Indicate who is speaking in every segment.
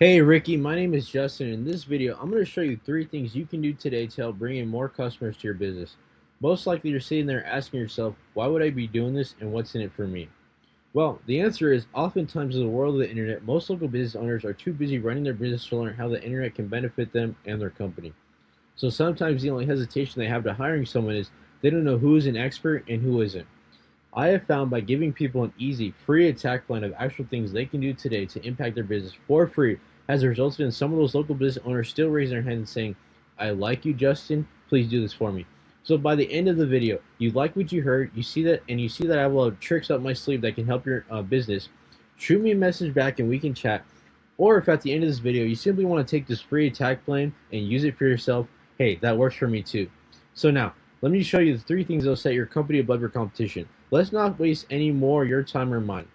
Speaker 1: Hey Ricky, my name is Justin. In this video, I'm going to show you 3 things you can do today to help bring in more customers to your business. Most likely you're sitting there asking yourself, why would I be doing this and what's in it for me? Well, the answer is oftentimes in the world of the internet, most local business owners are too busy running their business to learn how the internet can benefit them and their company. So sometimes the only hesitation they have to hiring someone is they don't know who is an expert and who isn't. I have found by giving people an easy, free attack plan of actual things they can do today to impact their business for free has resulted in some of those local business owners still raising their hand and saying, I like you, Justin. Please do this for me. So by the end of the video, you like what you heard, you see that, and you see that I will have tricks up my sleeve that can help your business. Shoot me a message back and we can chat. Or if at the end of this video you simply want to take this free attack plan and use it for yourself, hey, that works for me too. So now, let me show you the 3 things that will set your company above your competition. Let's not waste any more of your time or mine.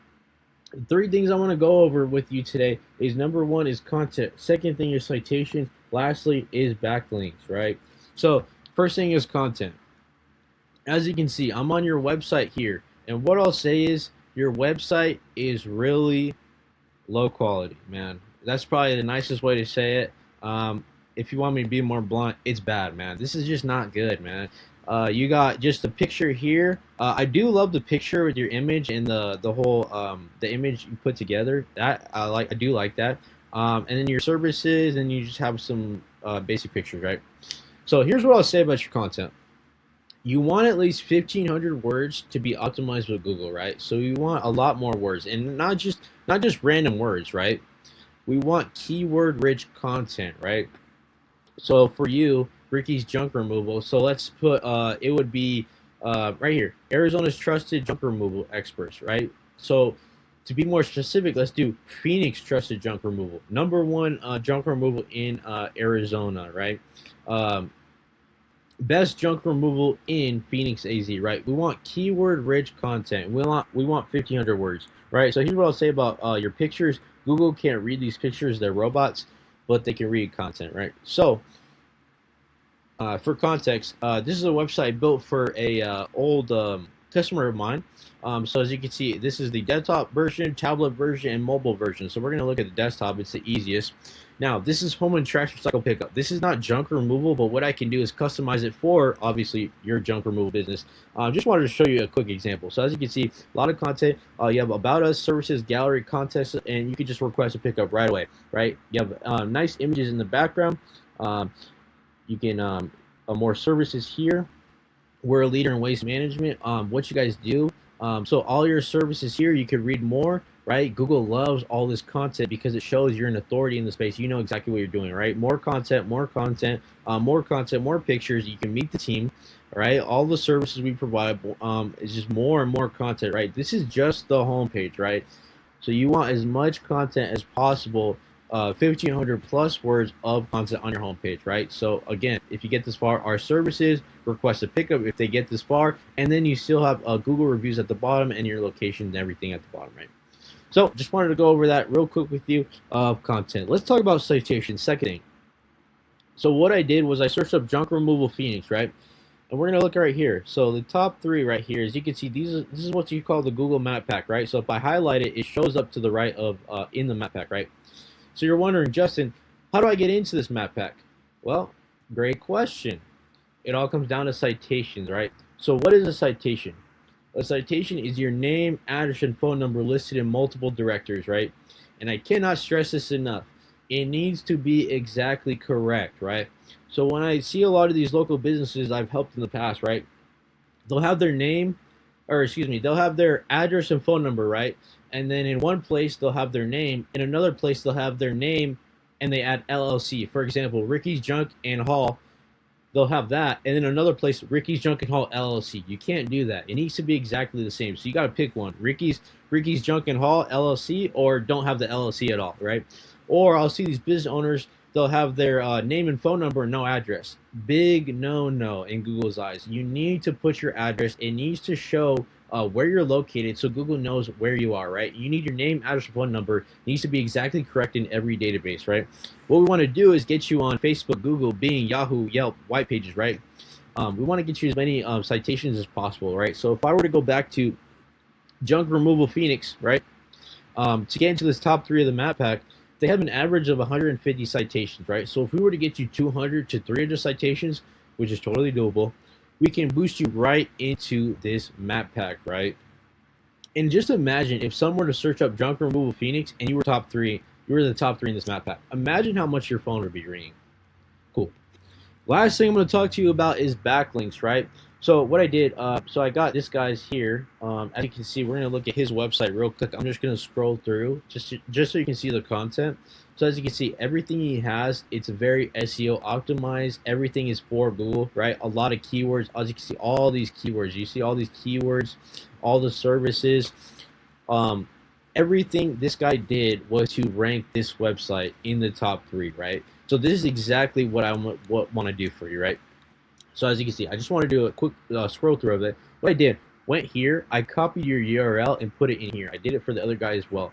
Speaker 1: The 3 things I want to go over with you today is number 1 is content. Second thing is citation. Lastly is backlinks, right? So first thing is content. As you can see, I'm on your website here. And what I'll say is your website is really low quality, man. That's probably the nicest way to say it. If you want me to be more blunt, it's bad, man. This is just not good, man. You got just a picture here. I do love the picture with your image and the whole the image you put together. That I like. I do like that. And then your services, and you just have some basic pictures, right? So here's what I'll say about your content. You want at least 1,500 words to be optimized with Google, right? So you want a lot more words, and not just random words, right? We want keyword rich content, right? So for you, Ricky's junk removal. So let's put it would be right here, Arizona's trusted junk removal experts, right? So to be more specific, let's do Phoenix trusted junk removal. Number one junk removal in Arizona, right? Um, Best junk removal in Phoenix, AZ, right? We want keyword rich content. We want 1,500 words, right? So here's what I'll say about your pictures. Google can't read these pictures; they're robots, but they can read content, right? So for context, this is a website built for a old customer of mine. So as you can see, this is the desktop version, tablet version, and mobile version. So we're going to look at the desktop. It's the easiest. Now, this is home and trash recycle pickup. This is not junk removal, but what I can do is customize it for, obviously, your junk removal business. Just wanted to show you a quick example. So as you can see, a lot of content. You have about us, services, gallery, contests, and you can just request a pickup right away, right? You have nice images in the background. You can more services here. We're a leader in waste management. What you guys do. So all your services here, you could read more, right? Google loves all this content because it shows you're an authority in the space. You know exactly what you're doing, right? More content, more content, more content, more pictures. You can meet the team, right? All the services we provide is just more and more content, right? This is just the homepage, right? So you want as much content as possible, 1,500 plus words of content on your homepage, right? So again, if you get this far, our services, request a pickup if they get this far, and then you still have Google reviews at the bottom and your location and everything at the bottom, right? So just wanted to go over that real quick with you of content. Let's talk about citations, second thing. So what I did was I searched up junk removal Phoenix, right? And we're gonna look right here. So the top 3 right here, as you can see, this is what you call the Google Map Pack, right? So if I highlight it, it shows up to the right of in the map pack, right? So you're wondering, Justin, how do I get into this map pack? Well, great question. It all comes down to citations, right? So what is a citation? A citation is your name, address, and phone number listed in multiple directories, right? And I cannot stress this enough. It needs to be exactly correct, right? So when I see a lot of these local businesses I've helped in the past, right? They'll have their name, or excuse me, they'll have their address and phone number, right? And then in one place they'll have their name, in another place they'll have their name and they add LLC. For example, Ricky's Junk and Hall, they'll have that, and then another place, Ricky's Junk and Haul LLC. You can't do that. It needs to be exactly the same. So you got to pick one: Ricky's Junk and Haul LLC, or don't have the LLC at all, right? Or I'll see these business owners, they'll have their name and phone number and no address. Big no in Google's eyes. You need to put your address. It needs to show where you're located so Google knows where you are, right? You need your name, address, and phone number. It needs to be exactly correct in every database, right? What we want to do is get you on Facebook, Google, Bing, Yahoo, Yelp, white pages, right? We want to get you as many citations as possible, right? So if I were to go back to junk removal Phoenix, right? To get into this top 3 of the map pack, they have an average of 150 citations, right? So if we were to get you 200 to 300 citations, which is totally doable, we can boost you right into this map pack, right? And just imagine if someone were to search up junk removal Phoenix and you were top three, you were the top three in this map pack. Imagine how much your phone would be ringing. Cool. Last thing I'm going to talk to you about is backlinks, right? So what I did, so I got this guy's here. As you can see, we're going to look at his website real quick. I'm just going to scroll through just so you can see the content. So as you can see, everything he has, it's very SEO optimized. Everything is for Google, right? A lot of keywords. As you can see, all these keywords. You see all these keywords, all the services. Everything this guy did was to rank this website in the top 3, right? So this is exactly what I want to do for you, right? So as you can see, I just want to do a quick scroll through of it. What I did, went here, I copied your URL and put it in here. I did it for the other guy as well.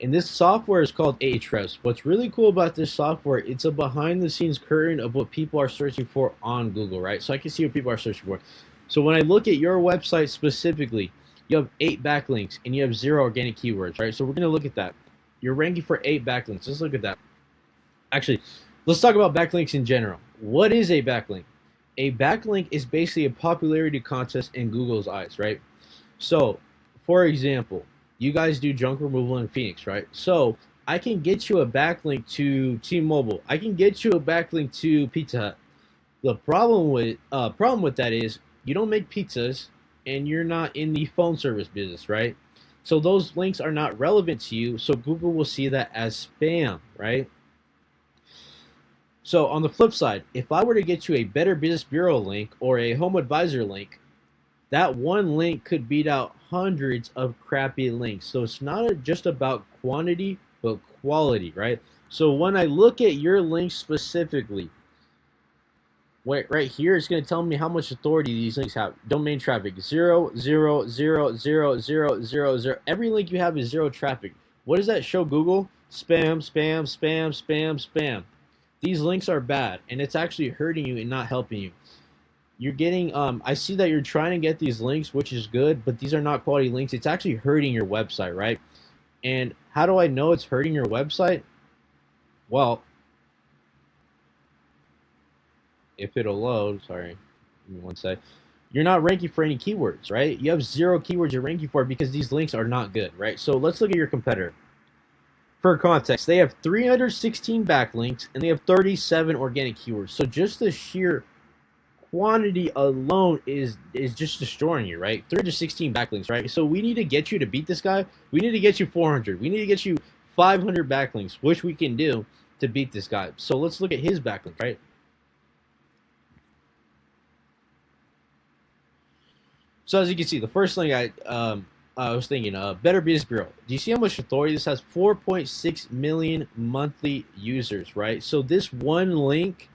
Speaker 1: And this software is called Ahrefs. What's really cool about this software, it's a behind-the-scenes curtain of what people are searching for on Google, right? So I can see what people are searching for. So when I look at your website specifically, you have 8 backlinks and you have 0 organic keywords, right? So we're going to look at that. You're ranking for 8 backlinks. Let's look at that. Actually, let's talk about backlinks in general. What is a backlink? A backlink is basically a popularity contest in Google's eyes, right? So, for example, you guys do junk removal in Phoenix, right? So, I can get you a backlink to T-Mobile. I can get you a backlink to Pizza Hut. The problem with that is you don't make pizzas and you're not in the phone service business, right? So those links are not relevant to you, so Google will see that as spam, right? So on the flip side, if I were to get you a Better Business Bureau link or a Home Advisor link, that one link could beat out hundreds of crappy links. So it's not just about quantity, but quality, right? So when I look at your link specifically, right here, it's going to tell me how much authority these links have. Domain traffic, 0, 0, 0, 0, 0, 0, 0. Every link you have is 0 traffic. What does that show Google? Spam, spam, spam, spam, spam. These links are bad, and it's actually hurting you and not helping you. You're getting, I see that you're trying to get these links, which is good, but these are not quality links. It's actually hurting your website, right? And how do I know it's hurting your website? Well, if it'll load, sorry, give me one sec. You're not ranking for any keywords, right? You have 0 keywords you're ranking for because these links are not good, right? So let's look at your competitor. For context, they have 316 backlinks and they have 37 organic keywords. So just the sheer quantity alone is just destroying you, right? 316 backlinks, right? So we need to get you to beat this guy. We need to get you 400. We need to get you 500 backlinks, which we can do to beat this guy. So let's look at his backlink, right? So as you can see, the first link I was thinking, Better Business Bureau. Do you see how much authority this has? 4.6 million monthly users, right? So this one link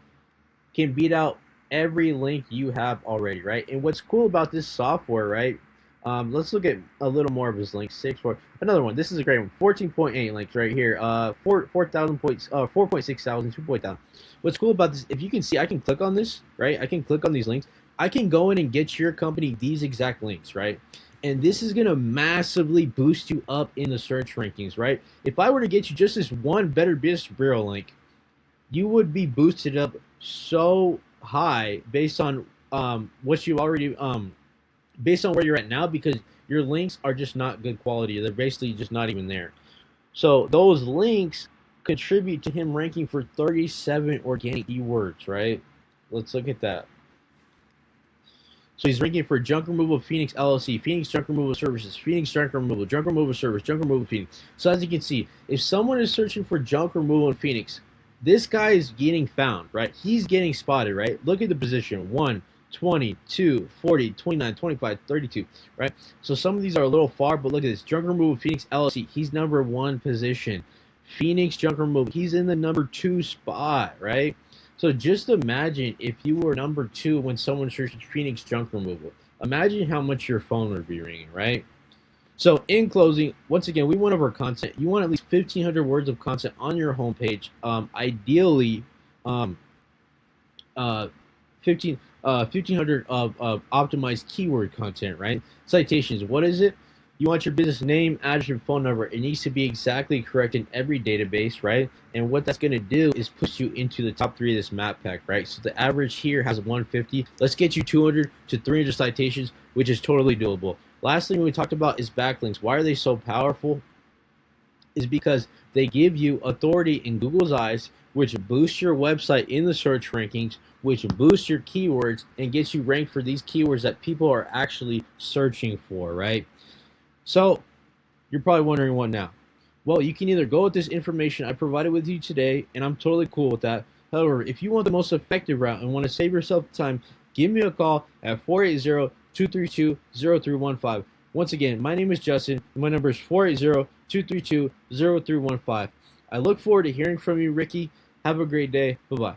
Speaker 1: can beat out every link you have already, right? And what's cool about this software, right? Let's look at a little more of his links. 6.4. Another one. This is a great one. 14.8 links right here. 4,000 points. 4.6 thousand. 2.0. What's cool about this? If you can see, I can click on this, right? I can click on these links. I can go in and get your company these exact links, right? And this is going to massively boost you up in the search rankings, right? If I were to get you just this one Better Business Bureau link, you would be boosted up so high based on what you already based on where you're at now, because your links are just not good quality. They're basically just not even there. So those links contribute to him ranking for 37 organic keywords, right? Let's look at that. So he's ranking for junk removal Phoenix LLC, Phoenix junk removal services, Phoenix junk removal service, junk removal Phoenix. So as you can see, if someone is searching for junk removal in Phoenix, this guy is getting found, right? He's getting spotted, right? Look at the position: 1, 20, 2, 40, 29, 25, 32, right? So some of these are a little far, but look at this. Junk removal Phoenix LLC, he's number 1 position. Phoenix junk removal, he's in the number 2 spot, right? So just imagine if you were number 2 when someone searches Phoenix junk removal. Imagine how much your phone would be ringing, right? So in closing, once again, we went over content. You want at least 1,500 words of content on your homepage. Ideally, 1,500 of optimized keyword content, right? Citations, what is it? You want your business name, address, and phone number. It needs to be exactly correct in every database, right? And what that's going to do is push you into the top 3 of this map pack, right? So the average here has 150. Let's get you 200 to 300 citations, which is totally doable. Last thing we talked about is backlinks. Why are they so powerful? Is because they give you authority in Google's eyes, which boosts your website in the search rankings, which boosts your keywords and gets you ranked for these keywords that people are actually searching for, right? So you're probably wondering what now? Well, you can either go with this information I provided with you today, and I'm totally cool with that. However, if you want the most effective route and want to save yourself time, give me a call at 480-232-0315. Once again, my name is Justin, and my number is 480-232-0315. I look forward to hearing from you, Ricky. Have a great day. Bye-bye.